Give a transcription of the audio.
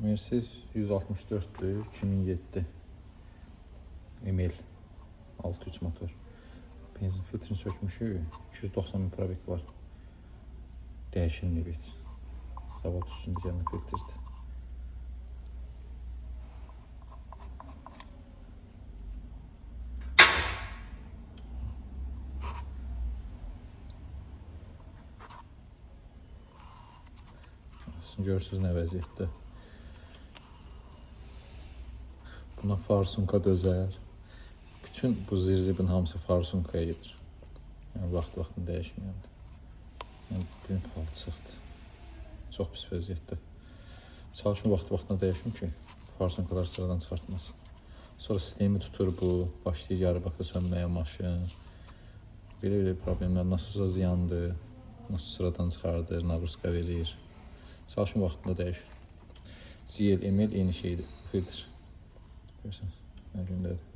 Mercedes 164'dür, 2007 ML 6.3 motor. Benzin filtrini sökmüşük, 290 min probek var. Dəyişilməyib heç. Sabah üstündə gələn filtrdir. Görürsünüz nə vəziyyətdə. Buna farsunka dözər. Bütün bu zirzibin hamısı farsunkaya gedir. Yəni vaxt-vaxtını dəyişməyəndə. Yəni bütün palçıqdır. Çox pis vəziyyətdə. Çalışın vaxt-vaxtına dəyişim ki, farsunkalar sıradan çıxartmasın. Sonra sistemi tutur bu, başlayır yarı vaxtda sönməyə maşın. Belə problemlər nasılsa ziyandır, nasıl sıradan çıxardır, nagruska verir. Çalışın vaxtında dəyişin. GL, ML eyni şeydir, filtr. Görürsünüz, nə gündədir.